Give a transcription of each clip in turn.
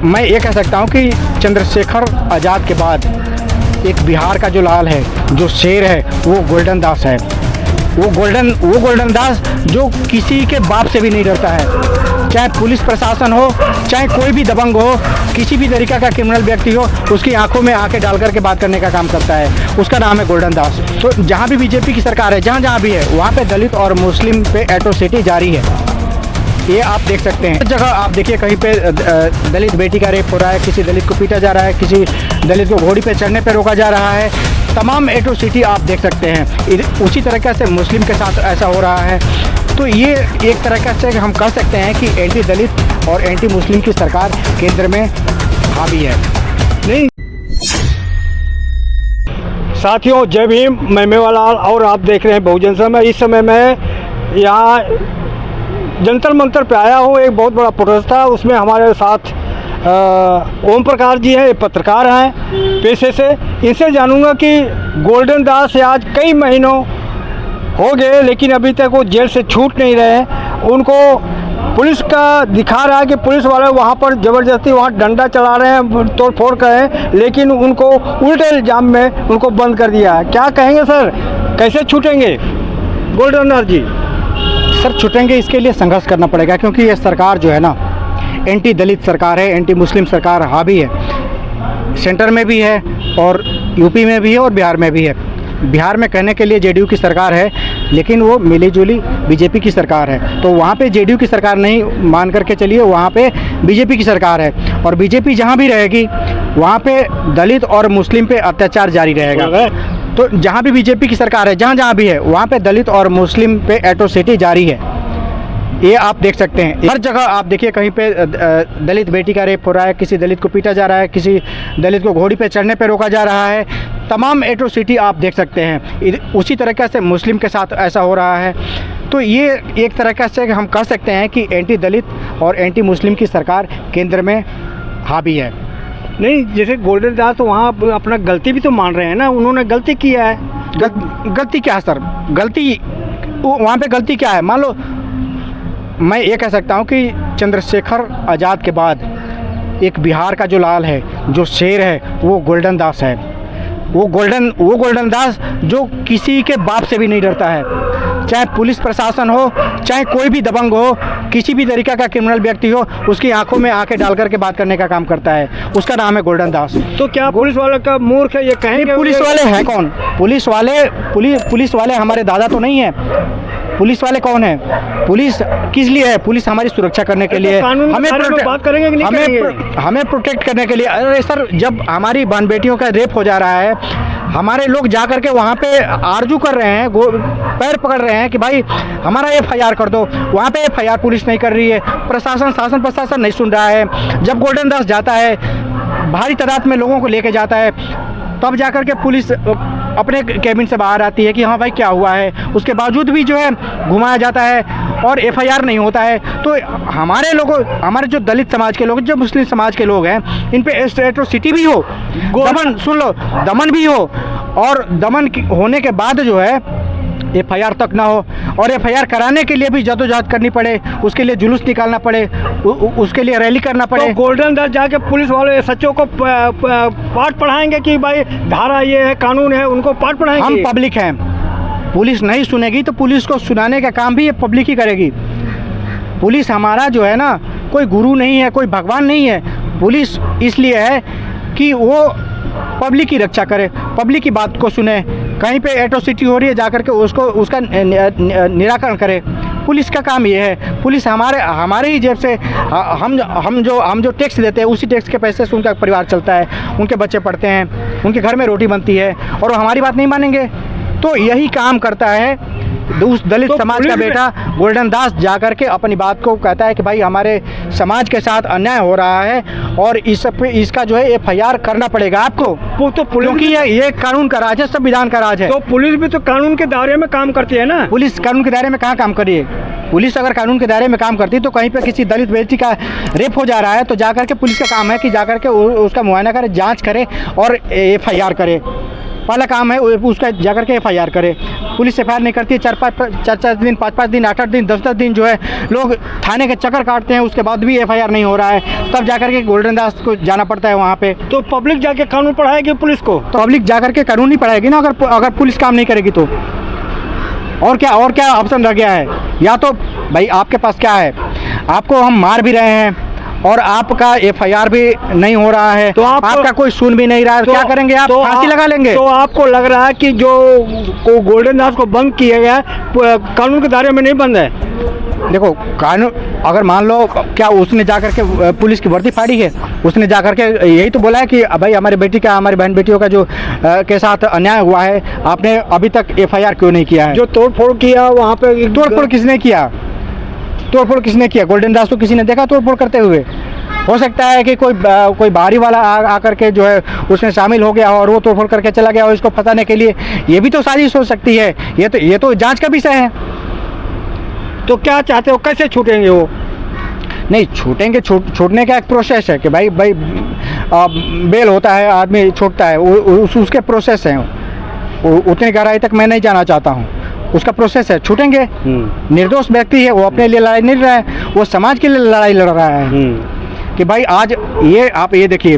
मैं ये कह सकता हूँ कि चंद्रशेखर आज़ाद के बाद एक बिहार का जो लाल है, जो शेर है, वो गोल्डन दास है। वो गोल्डन दास जो किसी के बाप से भी नहीं डरता है। चाहे पुलिस प्रशासन हो, चाहे कोई भी दबंग हो, किसी भी तरीका का क्रिमिनल व्यक्ति हो, उसकी आंखों में आंखें डाल करके बात करने का काम करता है। उसका नाम है गोल्डन दास। तो जहाँ भी बीजेपी की सरकार है, जहाँ भी है, वहाँ पे दलित और मुस्लिम पे एट्रोसिटी जारी है। ये आप देख सकते हैं। हर जगह आप देखिए, कहीं पे दलित बेटी का रेप हो रहा है, किसी दलित को पीटा जा रहा है, किसी दलित को घोड़ी पे चढ़ने पे रोका जा रहा है। तमाम एट्रोसिटी आप देख सकते हैं। उसी तरीके से मुस्लिम के साथ ऐसा हो रहा है। तो ये एक तरीके से हम कह सकते हैं कि एंटी दलित और एंटी मुस्लिम की सरकार केंद्र में हावी है। नहीं साथियों, जय भीम। मैं मेवालाल और आप देख रहे हैं बहुजन समय। इस समय मैं यहाँ जंतर मंतर पे आया हूँ। एक बहुत बड़ा प्रोटेस्ट था, उसमें हमारे साथ ओम प्रकाश जी हैं, पत्रकार हैं पेशे से। इनसे जानूंगा कि गोल्डन दास से आज कई महीनों हो गए, लेकिन अभी तक वो जेल से छूट नहीं रहे हैं। उनको पुलिस का दिखा रहा है कि पुलिस वाले वहाँ पर ज़बरदस्ती वहाँ डंडा चला रहे हैं, तोड़ फोड़ कर रहे हैं, लेकिन उनको उल्टे इल्ज़ाम में उनको बंद कर दिया है। क्या कहेंगे सर, कैसे छूटेंगे गोल्डन दास जी? सर, छूटेंगे इसके लिए संघर्ष करना पड़ेगा, क्योंकि ये सरकार जो है ना, एंटी दलित सरकार है, एंटी मुस्लिम सरकार हावी है। सेंटर में भी है और यूपी में भी है और बिहार में भी है। बिहार में कहने के लिए जेडीयू की सरकार है, लेकिन वो मिलीजुली बीजेपी की सरकार है। तो वहाँ पे जेडीयू की सरकार नहीं मान करके चलिए, वहाँ पे बीजेपी की सरकार है। और बीजेपी जहाँ भी रहेगी, वहाँ पे दलित और मुस्लिम पे अत्याचार जारी रहेगा। तो जहाँ भी बीजेपी की सरकार है, जहाँ भी है, वहाँ पे दलित और मुस्लिम पे एट्रोसिटी जारी है। ये आप देख सकते हैं। हर जगह आप देखिए, कहीं पे दलित बेटी का रेप हो रहा है, किसी दलित को पीटा जा रहा है, किसी दलित को घोड़ी पे चढ़ने पे रोका जा रहा है। तमाम एट्रोसिटी आप देख सकते हैं। उसी तरीके से मुस्लिम के साथ ऐसा हो रहा है। तो ये एक तरीके से हम कह सकते हैं कि एंटी दलित और एंटी मुस्लिम की सरकार केंद्र में हावी है। नहीं, जैसे गोल्डन दास तो वहाँ अपना गलती भी तो मान रहे हैं ना, उन्होंने गलती किया है। गलती क्या है सर? गलती वहाँ पे गलती क्या है? मान लो, मैं ये कह सकता हूँ कि चंद्रशेखर आज़ाद के बाद एक बिहार का जो लाल है, जो शेर है, वो गोल्डन दास है। वो गोल्डन दास जो किसी के बाप से भी नहीं डरता है। चाहे पुलिस प्रशासन हो, चाहे कोई भी दबंग हो, किसी भी तरीका का क्रिमिनल व्यक्ति हो, उसकी आंखों में आंखें डाल करके बात करने का काम करता है। उसका नाम है गोल्डन दास। तो क्या पुलिस वाले का मूर्ख है ये कहेंगे? पुलिस वाले हैं कौन? पुलिस वाले हमारे दादा तो नहीं है। पुलिस वाले कौन है? पुलिस किस लिए है? पुलिस हमारी सुरक्षा करने के लिए, हमें बात करेंगे कि नहीं हमें प्रोटेक्ट करने के लिए। अरे सर, जब हमारी बहन बेटियों का रेप हो जा रहा है, हमारे लोग जा करके वहाँ पे आरजू कर रहे हैं, पैर पकड़ रहे हैं कि भाई हमारा FIR कर दो। वहाँ पे FIR पुलिस नहीं कर रही है, शासन प्रशासन नहीं सुन रहा है। जब गोल्डन दास जाता है, भारी तादाद में लोगों को लेके जाता है, तब जाकर के पुलिस अपने कैबिन से बाहर आती है कि हाँ भाई क्या हुआ है। उसके बावजूद भी जो है घुमाया जाता है और FIR नहीं होता है। तो हमारे लोगों, हमारे जो दलित समाज के लोग, जो मुस्लिम समाज के लोग हैं, इन पे एट्रोसिटी भी हो, दमन, सुन लो, दमन भी हो, और दमन होने के बाद जो है FIR तक ना हो, और FIR कराने के लिए भी जद्दोजहद करनी पड़े, उसके लिए जुलूस निकालना पड़े, उसके लिए रैली करना पड़े। तो गोल्डन दास जाके पुलिस वाले सच्चों को पाठ पढ़ाएंगे कि भाई धारा ये है, कानून है, उनको पाठ पढ़ाएंगे? हम पब्लिक हैं, पुलिस नहीं सुनेगी तो पुलिस को सुनाने का काम भी ये पब्लिक ही करेगी। पुलिस हमारा जो है ना, कोई गुरु नहीं है, कोई भगवान नहीं है। पुलिस इसलिए है कि वो पब्लिक की रक्षा करे, पब्लिक की बात को सुने। कहीं पे एट्रोसिटी हो रही है, जाकर के उसका निराकरण करे। पुलिस का काम ये है। पुलिस हमारे ही जेब से हम जो टैक्स देते हैं, उसी टैक्स के पैसे से उनका परिवार चलता है, उनके बच्चे पढ़ते हैं, उनके घर में रोटी बनती है, और वो हमारी बात नहीं मानेंगे। तो यही काम करता है उस दलित समाज का बेटा गोल्डन दास, जाकर के अपनी बात को कहता है कि भाई हमारे समाज के साथ अन्याय हो रहा है, और इसका जो है FIR करना पड़ेगा आपको। तो क्योंकि ये कानून का राज है, संविधान का राज है। तो पुलिस भी तो कानून के दायरे में काम करती है ना? पुलिस कानून के दायरे में कहाँ काम करिए? पुलिस अगर कानून के दायरे में काम करती तो कहीं पे किसी दलित बेटी का रेप हो जा रहा है, तो जाकर के पुलिस का काम है कि जाकर के उसका मुआयना करे, जांच करे और FIR करे। पहला काम है उसका जाकर के FIR करे। पुलिस FIR नहीं करती है, 4 दिन 5 दिन 8 दिन 10 दिन जो है लोग थाने के चक्कर काटते हैं, उसके बाद भी FIR नहीं हो रहा है, तब जाकर के गोल्डन दास को जाना पड़ता है वहाँ पे। तो पब्लिक जाके कानून पढ़ाएगी पुलिस को? तो पब्लिक जाकर के कानून नहीं पढ़ाएगी ना, अगर पुलिस काम नहीं करेगी तो। और क्या ऑप्शन रह गया है? या तो भाई आपके पास क्या है, आपको हम मार भी रहे हैं और आपका FIR भी नहीं हो रहा है, तो आपका कोई सुन भी नहीं रहा है, तो क्या करेंगे आप? तो फांसी लगा लेंगे। तो आपको लग रहा है कि जो गोल्डन दास को बंद किया गया कानून के दायरे में नहीं बंद है? देखो कानून, अगर मान लो क्या उसने जाकर के पुलिस की वर्दी फाड़ी है, उसने जाकर के यही तो बोला है कि भाई हमारी बेटी का, हमारी बहन बेटियों का जो के साथ अन्याय हुआ है, आपने अभी तक FIR क्यों नहीं किया है? जो तोड़फोड़ किया वहाँ पे, तोड़फोड़ किसने किया? तोड़फोड़ किसने किया? गोल्डन दास को किसी ने देखा तोड़फोड़ करते हुए? हो सकता है कि कोई बाहरी वाला आकर के जो है उसमें शामिल हो गया और वो तोड़फोड़ करके चला गया, और इसको फंसाने के लिए ये भी तो साजिश हो सकती है। ये तो जांच का विषय है। तो क्या चाहते हो, कैसे छूटेंगे वो? नहीं छूटेंगे, छूटने का एक प्रोसेस है कि भाई बेल होता है, आदमी छूटता है, उसके प्रोसेस हैं। उतनी गहराई तक मैं नहीं जाना चाहता हूँ, उसका प्रोसेस है। छूटेंगे। निर्दोष व्यक्ति है, वो अपने लिए लड़ाई नहीं लड़ रहा है, वो समाज के लिए लड़ाई लड़ रहा है कि भाई आज आप ये देखिए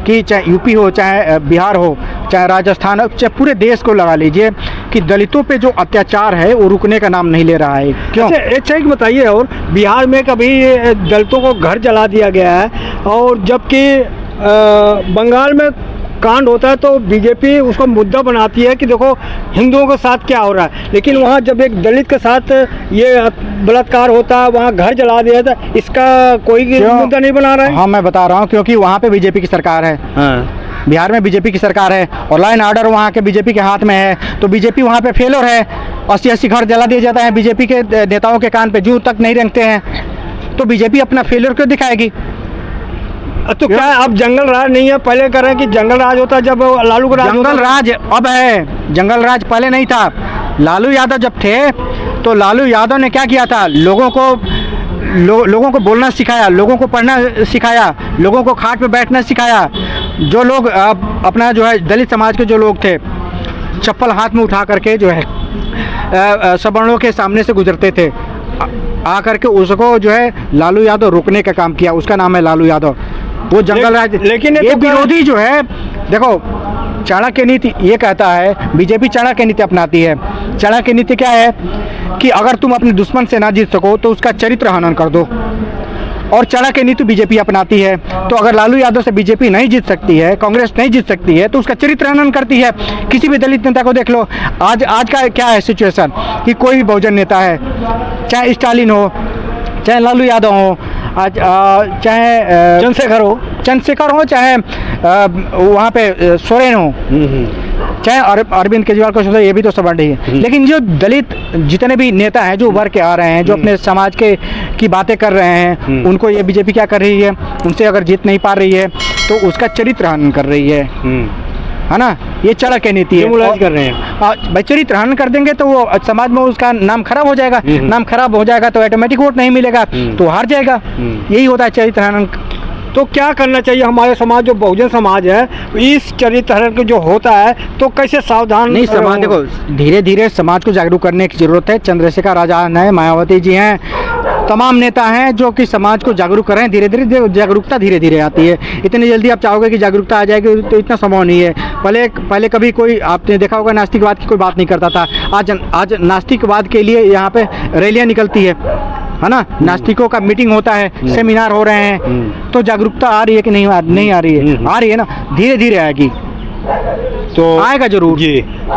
कि चाहे यूपी हो, चाहे बिहार हो, चाहे राजस्थान हो, चाहे पूरे देश को लगा लीजिए कि दलितों पे जो अत्याचार है वो रुकने का नाम नहीं ले रहा है। क्यों? अच्छा एक बताइए, और बिहार में कभी दलितों को घर जला दिया गया है, और जबकि बंगाल में कांड होता है तो बीजेपी उसको मुद्दा बनाती है कि देखो हिंदुओं के साथ क्या हो रहा है, लेकिन वहाँ जब एक दलित के साथ ये बलात्कार होता है, वहाँ घर जला दिया था, इसका कोई मुद्दा नहीं बना रहा है? हाँ मैं बता रहा हूँ, क्योंकि वहाँ पे बीजेपी की सरकार है। हाँ। बिहार में बीजेपी की सरकार है और लॉ एंड ऑर्डर वहाँ के बीजेपी के हाथ में है, तो बीजेपी वहाँ पे फेलोर है। 80 घर जला दिया जाता है, बीजेपी के नेताओं के कान पे जूं तक नहीं रेंगते हैं, तो बीजेपी अपना फेलोर क्यों दिखाएगी? तो क्या अब जंगल राज नहीं है? पहले कर रहे हैं कि जंगल राज होता जब लालू का राज। जंगल राज अब है, जंगल राज पहले नहीं था। लालू यादव जब थे तो लालू यादव ने क्या किया था, लोगों को बोलना सिखाया, लोगों को पढ़ना सिखाया, लोगों को खाट पे बैठना सिखाया। जो लोग अपना जो है दलित समाज के जो लोग थे, चप्पल हाथ में उठा करके जो है सवर्णों के सामने से गुजरते थे, आकर के उसको जो है लालू यादव रोकने का काम किया, उसका नाम है लालू यादव। वो जंगल राज। लेकिन ये विरोधी जो है, देखो चाणक्य नीति ये कहता है, बीजेपी चाणक्य नीति अपनाती है। चाणक्य नीति क्या है कि अगर तुम अपने दुश्मन से ना जीत सको तो उसका चरित्र हनन कर दो, और चाणक्य नीति बीजेपी अपनाती है। तो अगर लालू यादव से बीजेपी नहीं जीत सकती है, कांग्रेस नहीं जीत सकती है, तो उसका चरित्र हनन करती है। किसी भी दलित नेता को देख लो, आज का क्या है सिचुएशन कि कोई भी बहुजन नेता है, चाहे स्टालिन हो, चाहे लालू यादव हो, चाहे चंद्रशेखर हो, चाहे वहाँ पे सोरेन हो, चाहे अरविंद केजरीवाल को सोचो, ये भी तो सवर्ण ही है। लेकिन जो दलित जितने भी नेता हैं जो उभर के आ रहे हैं, जो अपने समाज की बातें कर रहे हैं, उनको ये बीजेपी क्या कर रही है, उनसे अगर जीत नहीं पा रही है तो उसका चरित्र हनन कर रही है ना। ये चाणक्य नीति है। कर रहे हैं भाई चरित्र हनन कर देंगे तो वो समाज में उसका नाम खराब हो जाएगा, नाम खराब हो जाएगा तो ऑटोमेटिक वोट नहीं मिलेगा, तो हार जाएगा। यही होता है चरित्र हनन। तो क्या करना चाहिए हमारे समाज, जो बहुजन समाज है, इस चरित्र हनन जो होता है तो कैसे सावधान? नहीं, समाज देखो धीरे धीरे समाज को जागरूक करने की जरूरत है। चंद्रशेखर आजाद है, मायावती जी हैं, तमाम नेता हैं जो कि समाज को जागरूक कर रहे हैं। धीरे धीरे जागरूकता धीरे धीरे आती है। इतनी जल्दी आप चाहोगे कि जागरूकता आ जाएगी तो इतना संभव नहीं है। पहले कभी कोई, आपने देखा होगा, नास्तिकवाद की कोई बात नहीं करता था। आज नास्तिकवाद के लिए यहाँ पे रैलियाँ निकलती है ना, नास्तिकों का मीटिंग होता है, सेमिनार हो रहे हैं। तो जागरूकता आ रही है कि नहीं आ रही है? आ रही है ना, धीरे धीरे आएगी, तो आएगा जरूर जी।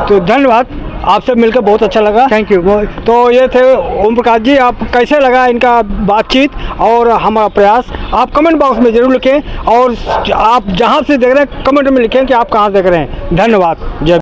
तो धन्यवाद, आपसे मिलकर बहुत अच्छा लगा। Thank you. तो ये थे ओम प्रकाश जी। आप कैसे लगा इनका बातचीत और हमारा प्रयास, आप कमेंट बॉक्स में जरूर लिखें, और आप जहाँ से देख रहे हैं कमेंट में लिखें कि आप कहाँ देख रहे हैं। धन्यवाद। जय